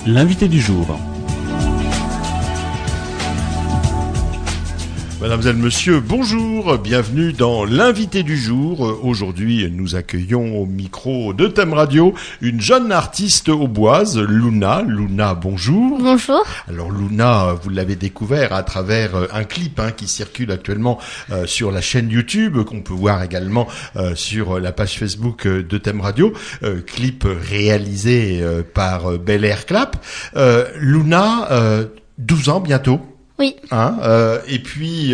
l'invité du jour. Mademoiselle, monsieur, bonjour, bienvenue dans l'invité du jour. Aujourd'hui, nous accueillons au micro de Thème Radio une jeune artiste auboise, Luna. Luna, bonjour. Bonjour. Alors Luna, vous l'avez découvert à travers un clip qui circule actuellement sur la chaîne YouTube, qu'on peut voir également sur la page Facebook de Thème Radio. Clip réalisé par Bel Air Clap. Luna, 12 ans bientôt. Oui. Et puis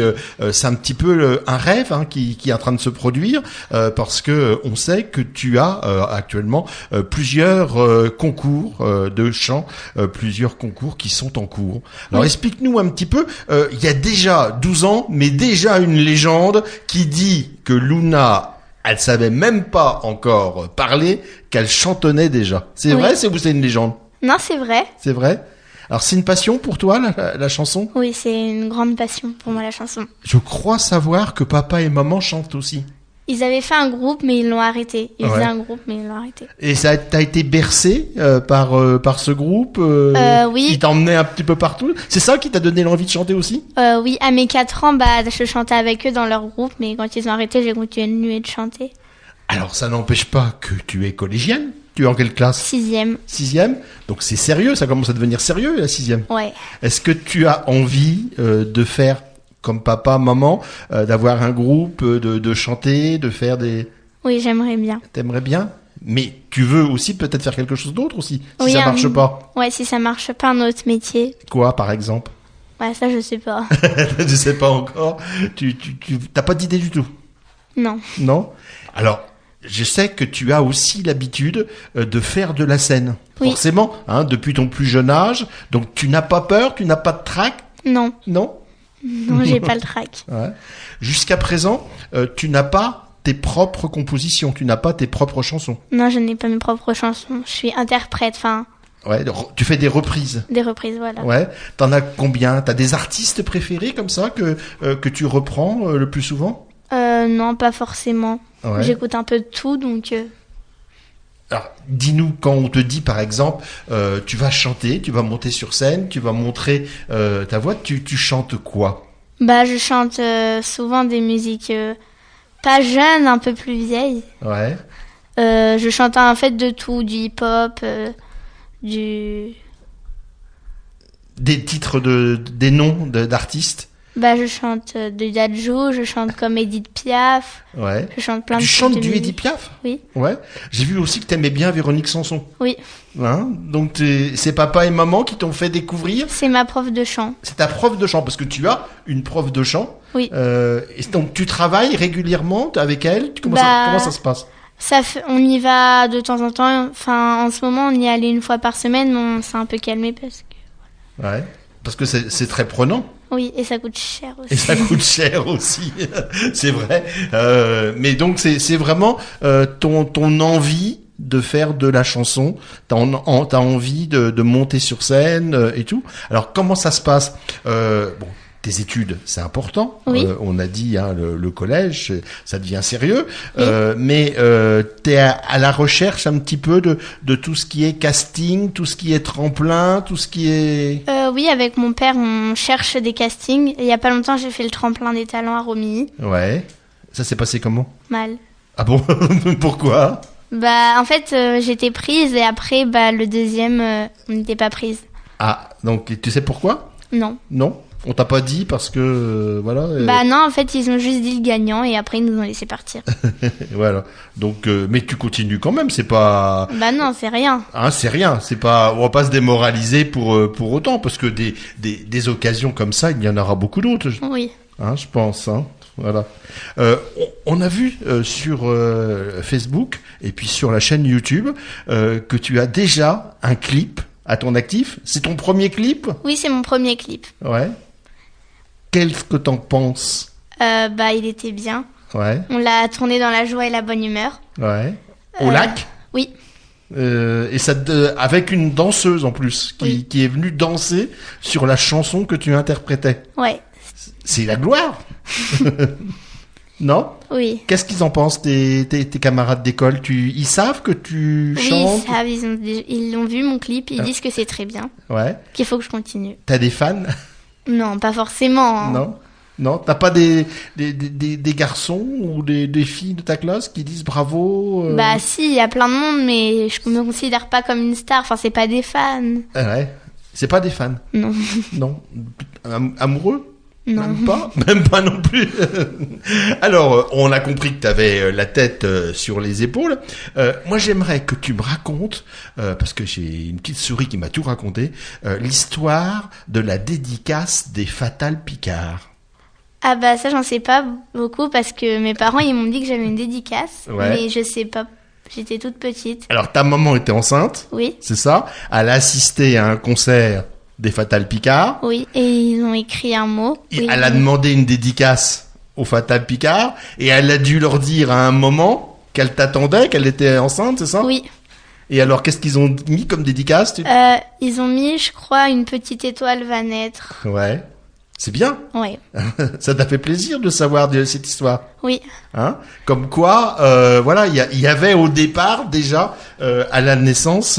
c'est un petit peu un rêve qui est en train de se produire parce que on sait que tu as actuellement plusieurs concours de chant, plusieurs concours qui sont en cours. Alors explique-nous un petit peu. Il y a déjà 12 ans, mais déjà une légende qui dit que Luna, elle savait même pas encore parler, qu'elle chantonnait déjà. C'est vrai, c'est une légende? Non, c'est vrai. C'est vrai. Alors c'est une passion pour toi la chanson? Oui, c'est une grande passion pour moi la chanson. Je crois savoir que papa et maman chantent aussi. Ils avaient fait un groupe mais ils l'ont arrêté. Ils faisaient un groupe mais ils l'ont arrêté. Et t'as été bercé par ce groupe oui. Qui t'emmenait un petit peu partout. C'est ça qui t'a donné l'envie de chanter aussi? Oui, à mes 4 ans, je chantais avec eux dans leur groupe, mais quand ils ont arrêté, j'ai continué de chanter. Alors ça n'empêche pas que tu es collégienne. Tu es en quelle classe? 6e. 6e. Donc c'est sérieux, ça commence à devenir sérieux la 6e. Ouais. Est-ce que tu as envie de faire comme papa, maman, d'avoir un groupe, de chanter, de faire des... Oui, j'aimerais bien. T'aimerais bien? Mais tu veux aussi peut-être faire quelque chose d'autre aussi, si oui, ça marche pas. Ouais, si ça marche pas, un autre métier. Quoi, par exemple? Ouais, ça, je sais pas. Je sais pas encore. T'as pas d'idée du tout? Non. Non? Alors, je sais que tu as aussi l'habitude de faire de la scène. Oui. Forcément, depuis ton plus jeune âge. Donc, tu n'as pas peur, tu n'as pas de trac? Non. Non? Non, j'ai pas le trac. Ouais. Jusqu'à présent, tu n'as pas tes propres compositions, tu n'as pas tes propres chansons. Non, je n'ai pas mes propres chansons. Je suis interprète, Ouais, tu fais des reprises. Des reprises, voilà. Ouais. T'en as combien? T'as des artistes préférés comme ça que tu reprends le plus souvent? Non, pas forcément. Ouais. J'écoute un peu de tout, donc... Alors, dis-nous, quand on te dit, par exemple, tu vas chanter, tu vas monter sur scène, tu vas montrer ta voix, tu chantes quoi? Je chante souvent des musiques pas jeunes, un peu plus vieilles. Ouais. Je chante en fait de tout, du hip-hop, du... Des titres des noms d'artistes? Je chante de Dadju, je chante comme Edith Piaf. Ouais. Je chante plein de Tu trucs chantes de du musique. Edith Piaf? Oui. Ouais. J'ai vu aussi que t'aimais bien Véronique Sanson. Oui. Donc c'est papa et maman qui t'ont fait découvrir? C'est ma prof de chant. C'est ta prof de chant, parce que tu as une prof de chant. Oui. Et donc tu travailles régulièrement avec elle? Comment ça se passe? On y va de temps en temps. Enfin, en ce moment, on y allait une fois par semaine, mais on s'est un peu calmé parce que... Ouais. Parce que c'est très prenant. Oui, et ça coûte cher aussi. Et ça coûte cher aussi, c'est vrai. Mais donc c'est vraiment ton envie de faire de la chanson. T'as envie de monter sur scène et tout. Alors comment ça se passe? Tes études, c'est important. Oui. On a dit le collège, ça devient sérieux. Oui. Mais t'es à la recherche un petit peu de tout ce qui est casting, tout ce qui est tremplin, tout ce qui est... Oui, avec mon père, on cherche des castings. Il y a pas longtemps, j'ai fait le tremplin des talents à Romilly. Ouais. Ça s'est passé comment? Mal. Ah bon? Pourquoi? En fait, j'étais prise et après, le deuxième, on n'était pas prise. Ah, donc tu sais pourquoi? Non. Non? On t'a pas dit parce que voilà. Non, en fait, ils ont juste dit le gagnant et après ils nous ont laissé partir. Voilà. Donc, mais tu continues quand même. C'est pas. Non, c'est rien. C'est rien. C'est pas. On va pas se démoraliser pour autant parce que des occasions comme ça, il y en aura beaucoup d'autres. Oui. Je pense. Voilà. On a vu sur Facebook et puis sur la chaîne YouTube que tu as déjà un clip à ton actif. C'est ton premier clip? Oui, c'est mon premier clip. Ouais. Qu'est-ce que t'en penses? Il était bien. Ouais. On l'a tourné dans la joie et la bonne humeur. Ouais. Au lac? Oui. Et ça avec une danseuse en plus qui est venue danser sur la chanson que tu interprétais. Ouais. C'est la gloire. Non? Oui. Qu'est-ce qu'ils en pensent, tes camarades d'école? Ils savent que tu Oui, chantes? ils savent, ils l'ont vu mon clip, ils disent que c'est très bien, Ouais. qu'il faut que je continue. T'as des fans? Non, pas forcément. Non? Non? T'as pas des garçons ou des filles de ta classe qui disent bravo? Bah si, il y a plein de monde, mais je me considère pas comme une star. Enfin, c'est pas des fans. Ah ouais. C'est pas des fans? Non. Non. Amoureux? Non. Même pas non plus. Alors, on a compris que tu avais la tête sur les épaules. Moi, j'aimerais que tu me racontes, parce que j'ai une petite souris qui m'a tout raconté, l'histoire de la dédicace des Fatal Picard. Ah bah ça, j'en sais pas beaucoup parce que mes parents, ils m'ont dit que j'avais une dédicace. Ouais. Mais je sais pas. J'étais toute petite. Alors, ta maman était enceinte, Oui. c'est ça? Elle a assisté à un concert des Fatal Picard. Oui. Et ils ont écrit un mot. Et Oui. elle a demandé une dédicace aux Fatal Picard. Et elle a dû leur dire à un moment qu'elle t'attendait, qu'elle était enceinte, c'est ça? Oui. Et alors, qu'est-ce qu'ils ont mis comme dédicace? Ils ont mis, je crois, une petite étoile va naître. Ouais. C'est bien. Oui. Ça t'a fait plaisir de savoir de cette histoire. Oui. Hein? Comme quoi, voilà, il y avait au départ déjà à la naissance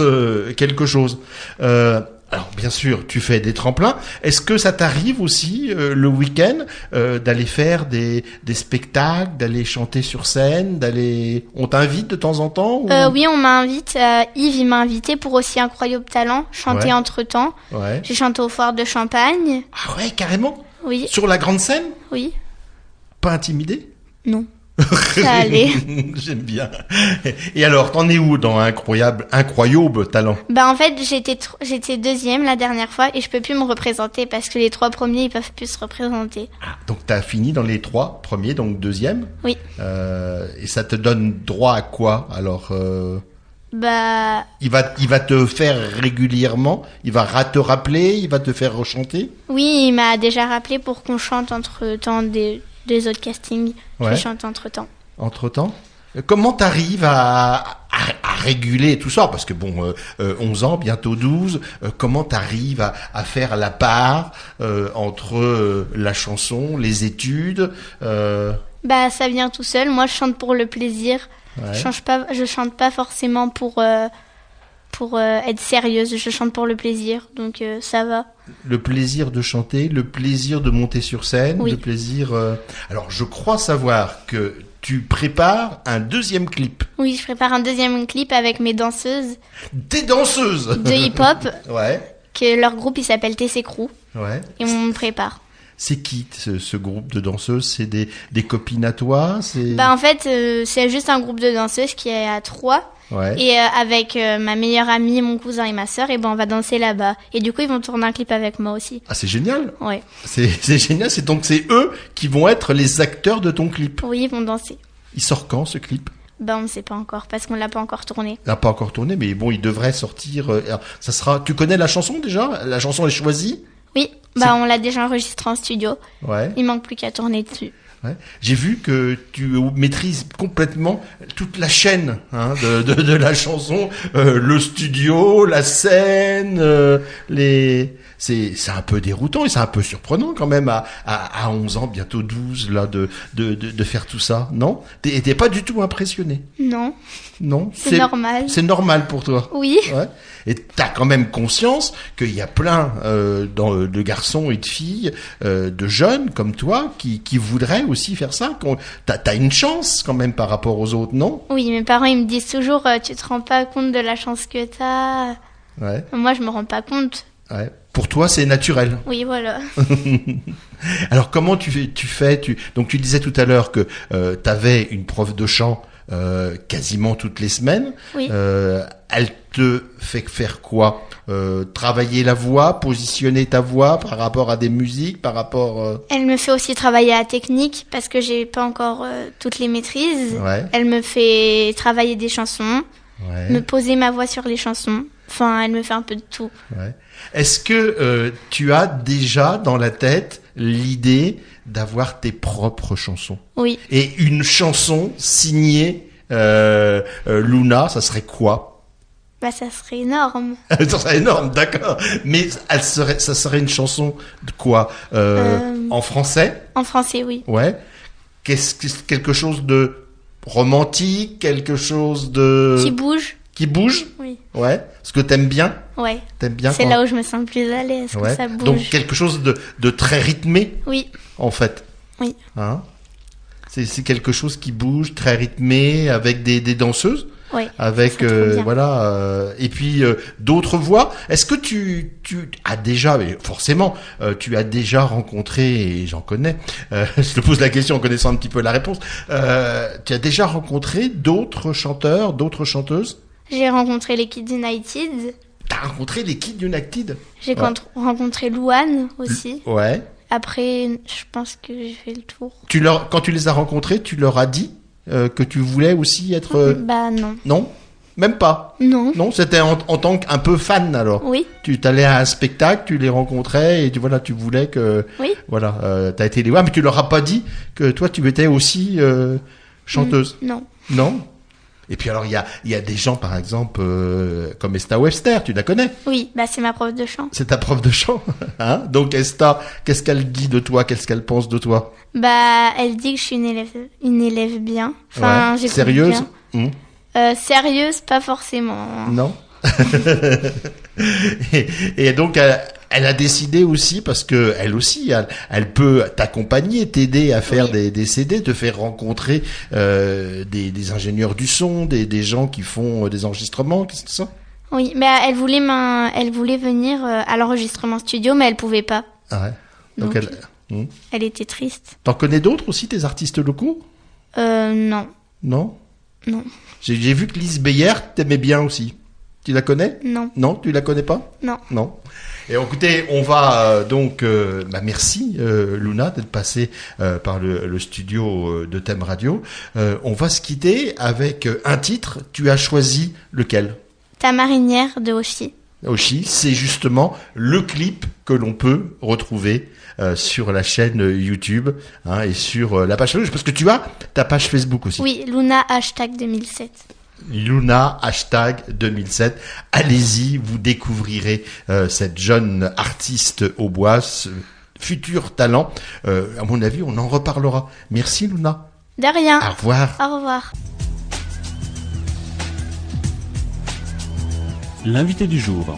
quelque chose. Alors bien sûr, tu fais des tremplins. Est-ce que ça t'arrive aussi le week-end d'aller faire des spectacles, d'aller chanter sur scène, on t'invite de temps en temps ou... Oui, on m'invite. Yves, il m'a invité pour aussi Incroyable Talent, chanter Ouais. entre-temps. Ouais. J'ai chanté au Foire de Champagne. Ah ouais, carrément. Oui. Sur la grande scène, Oui. pas intimidé? Non. Ça allait. J'aime bien. Et alors, t'en es où dans incroyable talent? Bah en fait, j'étais deuxième la dernière fois et je peux plus me représenter parce que les 3 premiers, ils peuvent plus se représenter. Ah, donc t'as fini dans les 3 premiers, donc deuxième. Oui. Et ça te donne droit à quoi? Alors, Bah il va te faire régulièrement, il va te rappeler, il va te faire rechanter. oui, il m'a déjà rappelé pour qu'on chante entre-temps des autres castings. Ouais. Je chante entre-temps. Entre-temps, comment t'arrives à réguler tout ça? Parce que bon, 11 ans, bientôt 12, comment t'arrives à faire la part entre la chanson, les études Bah ça vient tout seul. Moi, je chante pour le plaisir. Ouais. Je chante pas forcément pour être sérieuse. Je chante pour le plaisir, donc ça va. Le plaisir de chanter, le plaisir de monter sur scène, Oui. le plaisir... Alors, je crois savoir que tu prépares un deuxième clip. Oui, je prépare un deuxième clip avec mes danseuses Des danseuses de hip-hop, Ouais, que leur groupe il s'appelle TC Crew, ouais. et on me prépare. C'est qui ce groupe de danseuses? C'est des copines à toi? C'est... Bah en fait, c'est juste un groupe de danseuses qui est à 3. Ouais. Et avec ma meilleure amie, mon cousin et ma sœur, et ben on va danser là-bas. Et du coup, ils vont tourner un clip avec moi aussi. Ah, c'est génial. Ouais. C'est génial. C'est eux qui vont être les acteurs de ton clip. Oui, ils vont danser. Il sort quand, ce clip? Bah on ne sait pas encore parce qu'on l'a pas encore tourné. Il n'a pas encore tourné, mais bon, il devrait sortir. Alors, ça sera... Tu connais la chanson déjà? La chanson est choisie? Oui, bah on l'a déjà enregistré en studio. Ouais. Il manque plus qu'à tourner dessus. Ouais. J'ai vu que tu maîtrises complètement toute la chaîne de la chanson, le studio, la scène, c'est un peu déroutant et c'est un peu surprenant quand même à 11 ans, bientôt 12 là de faire tout ça, non? T'es pas du tout impressionné? Non, Non, c'est normal. C'est normal pour toi. Oui. Ouais. Et t'as quand même conscience qu'il y a plein de garçons et de filles, de jeunes comme toi, qui voudraient aussi faire ça. T'as une chance quand même par rapport aux autres, non? Oui, mes parents ils me disent toujours tu te rends pas compte de la chance que t'as. Ouais. Moi je me rends pas compte. Ouais. Pour toi, c'est naturel. Oui, voilà. Alors comment tu fais Donc tu disais tout à l'heure que t'avais une prof de chant quasiment toutes les semaines. Oui. Elle te fait faire quoi? Travailler la voix, positionner ta voix par rapport à des musiques, par rapport... Elle me fait aussi travailler la technique parce que j'ai pas encore toutes les maîtrises. Ouais. Elle me fait travailler des chansons, Ouais. me poser ma voix sur les chansons. Enfin, elle me fait un peu de tout. Ouais. Est-ce que tu as déjà dans la tête l'idée d'avoir tes propres chansons? Oui. Et une chanson signée Luna, ça serait quoi? Bah, ça serait énorme. Ça serait énorme, d'accord. Mais ça serait une chanson de quoi? En français? En français, oui. Ouais. quelque chose de romantique, quelque chose de Qui bouge. Oui. Ouais. Ce que t'aimes bien. Ouais. T'aimes bien. C'est là où je me sens le plus à l'aise, ouais. quand ça bouge. Donc quelque chose de très rythmé. Oui. En fait. Oui. Hein? C'est quelque chose qui bouge, très rythmé, avec des danseuses. Oui. Avec et puis d'autres voix. Est-ce que tu as déjà, mais forcément, tu as déjà rencontré, et j'en connais. Je te pose la question en connaissant un petit peu la réponse. Tu as déjà rencontré d'autres chanteurs, d'autres chanteuses? J'ai rencontré les Kids United. T'as rencontré les Kids United? J'ai rencontré Louane aussi. Ouais. Après, je pense que j'ai fait le tour. Quand tu les as rencontrés, tu leur as dit que tu voulais aussi être... Bah non. Non? Même pas? Non. Non, c'était en tant qu'un peu fan alors? Oui. Tu t'allais à un spectacle, tu les rencontrais et tu voulais que... Oui. Voilà, t'as été les voir, mais tu leur as pas dit que toi tu étais aussi chanteuse? Non. Non? Et puis alors il y a des gens par exemple comme Esta Webster, tu la connais? Oui, bah c'est ma prof de chant. C'est ta prof de chant, hein? Donc Esta, qu'est-ce qu'elle dit de toi? Qu'est-ce qu'elle pense de toi? Bah elle dit que je suis une élève bien. Enfin, ouais. Sérieuse? Bien. Sérieuse, pas forcément. Non. et donc elle a décidé aussi, parce que elle aussi, elle peut t'accompagner, t'aider à faire des CD, te faire rencontrer des ingénieurs du son, des gens qui font des enregistrements, qu'est-ce que c'est ça? Oui, mais elle voulait venir à l'enregistrement studio, mais elle pouvait pas. Ah ouais. Donc elle était triste. T'en connais d'autres aussi, tes artistes locaux? Non. Non? Non. J'ai vu que Lise Beyer t'aimais bien aussi. Tu la connais? Non. Non, tu la connais pas? Non. Non. Et écoutez, on va merci Luna d'être passée par le studio de Thème Radio. On va se quitter avec un titre. Tu as choisi lequel? Ta marinière de Oshi. Oshi, c'est justement le clip que l'on peut retrouver sur la chaîne YouTube et sur la page Facebook, parce que tu as ta page Facebook aussi. Oui, Luna #2007. Luna #2007. Allez-y, vous découvrirez cette jeune artiste au bois, ce futur talent. À mon avis, on en reparlera. Merci Luna. De rien. Au revoir. Au revoir. L'invité du jour.